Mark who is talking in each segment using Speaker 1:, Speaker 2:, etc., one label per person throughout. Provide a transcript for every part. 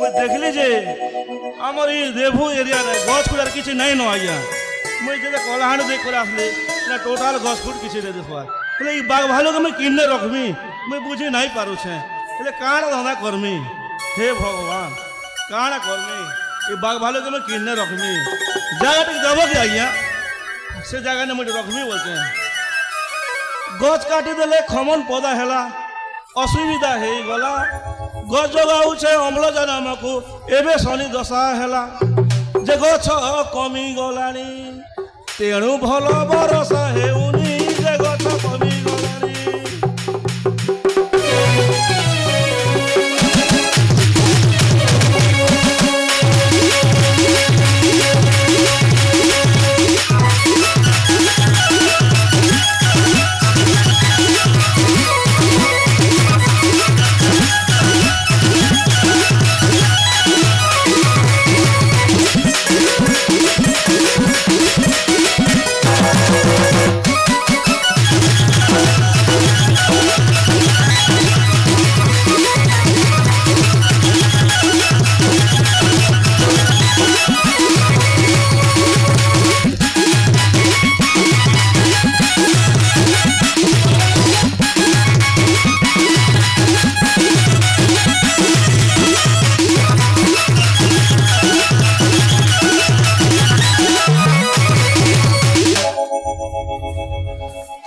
Speaker 1: मुझे देखली जे आमर ये देवू एरिया रे गछ खुदार किछि नहीं न आइया मुझे जे कलाहांड देख कर आसले ना टोटल गछ फुट किछि रे देखवा એટલે ई बाघ भालू के मैं किन्ने रखमी मैं बुझी नहीं पारू छे એટલે काण धंधा करमी हे भगवान काण करमी ई बाघ भालू के मैं किन्ने रखमी जगह तक जब के आइया से जगह ने मुझे रखमी बोलते हैं गछ काटी देले खमन पदा हेला असुविधा हे गला गछ जगाउछे अम्लजान हमकु एबे शनि दशा हेला जे गछ कमी गलानी तेणु भल बरसा हेउनी जे गछ कमी गलानी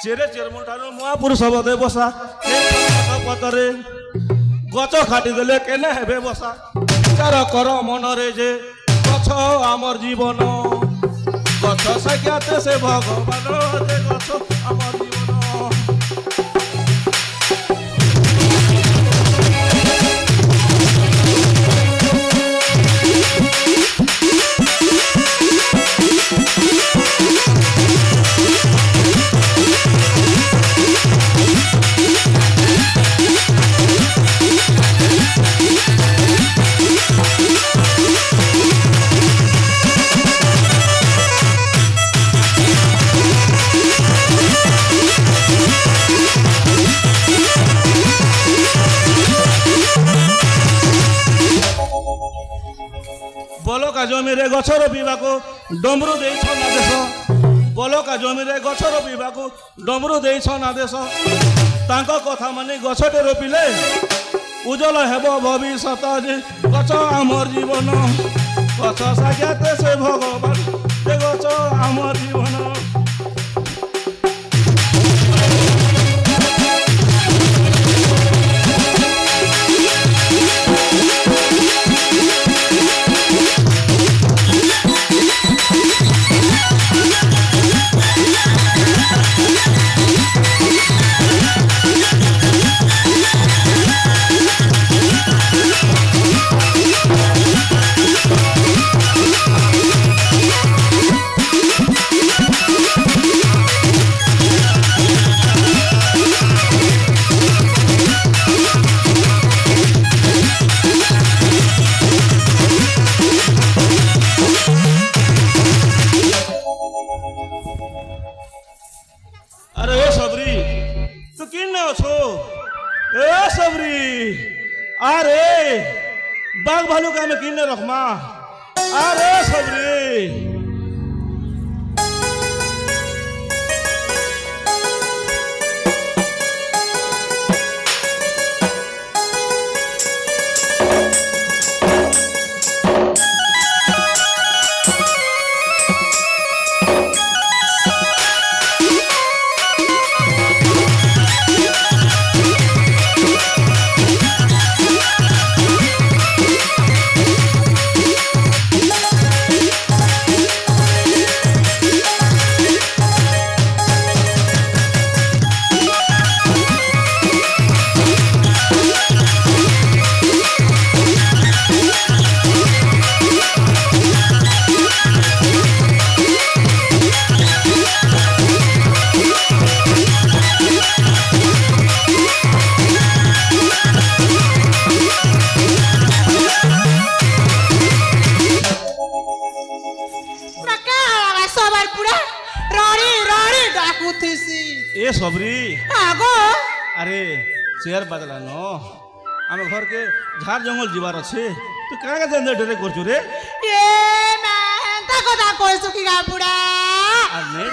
Speaker 1: चेरे चेरमन ठानु महापुरुष बदे बसा पतरे गच खाटी देले केने हेबे बसा विचार कर मनरे जे गछ आमर जीवन गछ सख्याते से भगवान जे गछ आमर जीवन बोलो का जमी रे गछर पीवाको डमरू देइछ आदेश बोलो का जमी रे गछर पीवाको डमरू देइछ आदेश तांको कथा माने गछटे रोपिले उज्जवल हेबो भविष्यत जे गछ आमर जीवन गछ साख्याते से भगवान जे गछ आमर जीवन अरे बाघ भालू का मैं किन्ने रखमा अरे सबरी सबरी आगो अरे चेयर बदला नो आम घर के झाड़ जंगल जीवार अच्छे तू क्या क्या डरे कर रे
Speaker 2: কথা কইছো কি গাপুড়া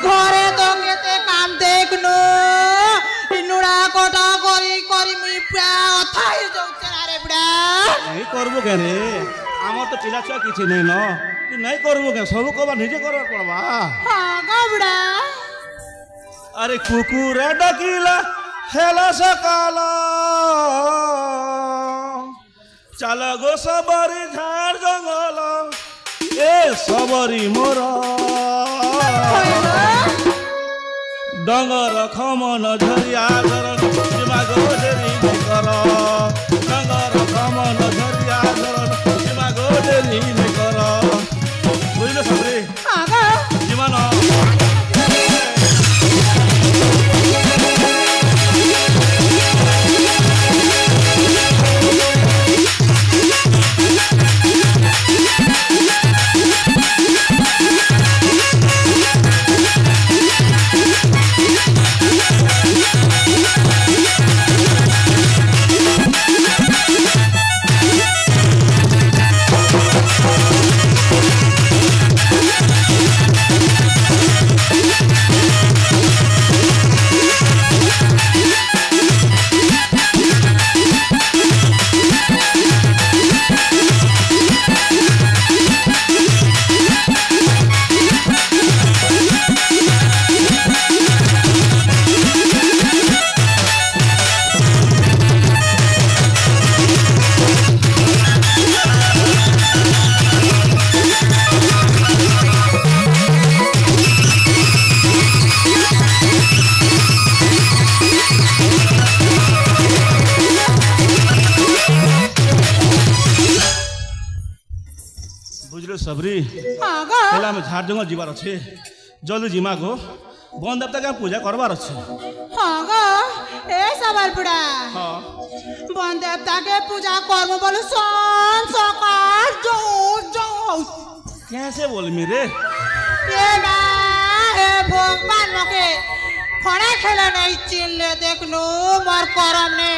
Speaker 2: ঘরে তো কেতে কাম দেখনো ইনুড়া কোটা করি করি মুই পুরা অথাই যাউছে না রে বুড়া
Speaker 1: नहीं करबो के रे आम तो पिला छुआ किछि नहीं न तू नहीं करबो के सब कबा निजे करबा पड़बा
Speaker 2: हां गाबुड़ा
Speaker 1: अरे कुकुरे डकिला हेला सकाला चल गो सबरी झाड़ जंगल ए सबरी मोर डंगर खमन झरिया धरन दिमाग डेरी नहीं कर डंगर खमन झरिया धरन दिमाग डेरी नहीं कर बुझले सबरी
Speaker 2: आगा
Speaker 1: जीवन सबरी पहला में झाड़ जंगल जीवार अच्छे जल्दी जिमा गो बन देवता के पूजा करवार अच्छे
Speaker 2: हां गो ए सवाल बुड़ा
Speaker 1: हां
Speaker 2: बन देवता के पूजा करबो बोलो सन सकार जो जो
Speaker 1: कैसे बोल मेरे
Speaker 2: ये ना ए भगवान मके खड़ा खेला नहीं चिल्ले देख लो मोर करम ने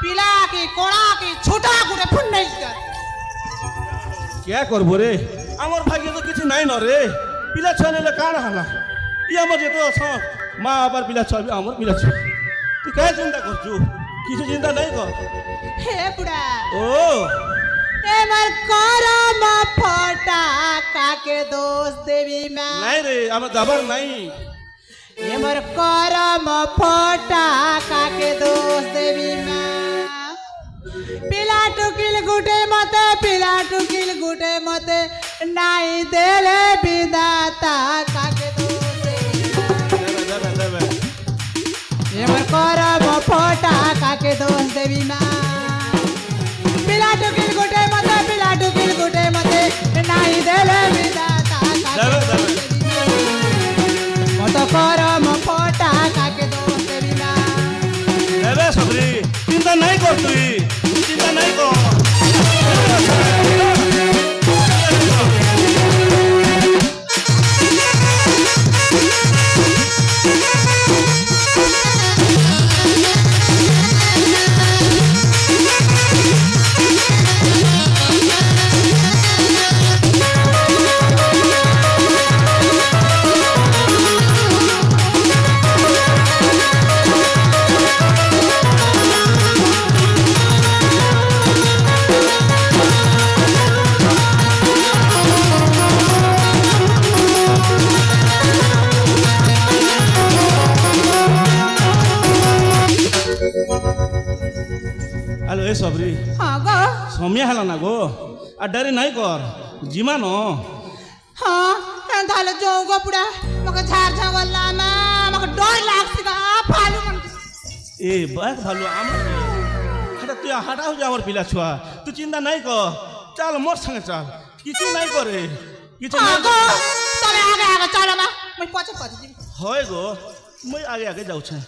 Speaker 2: पिला की कोड़ा की छोटा गुड़े फुन नहीं कर
Speaker 1: क्या करबो रे आमर भाग्य तो किछि नहीं न रे पिला छने ले काण हला ई हमर जेतो छ मां बापर पिला छ हमर पिला छ तू काय चिंता करछु किछि चिंता नहीं कर
Speaker 2: हे बुढ़ा
Speaker 1: ओ
Speaker 2: ए मर करम फटा काके दोस्त देवी मां
Speaker 1: नहीं रे हम दबर नहीं
Speaker 2: ए मर करम फटा काके दोस्त देवी मां पिला टुकिल गुटे मते नाई देले विदाता काके दोसे ये मर करम फटा काके दोस देवी मां पिला टुकिल गुटे मते नाई देले विदाता काके मत करम फटा काके दोस देवी मां
Speaker 1: अबे सबरी चिंता नहीं कर तू चिंता नहीं कर हेलो ए सबरी
Speaker 2: हां गो
Speaker 1: समय हला ना गो आ डरी नहीं कर जिमा न
Speaker 2: हां ताले जो गो पुडा मके झार जंगल लामा मके डर लागछ गा फालु मन
Speaker 1: ए बात भालू आम हटा तू हटा हो जा हमर पिला छुआ तू चिंता नहीं कर चल मोर संगे चल किछु नहीं करे किछु नहीं
Speaker 2: गो तमे आगे आगे चल मा मैं पछि पछि
Speaker 1: होय गो मैं आगे आगे जाऊ छ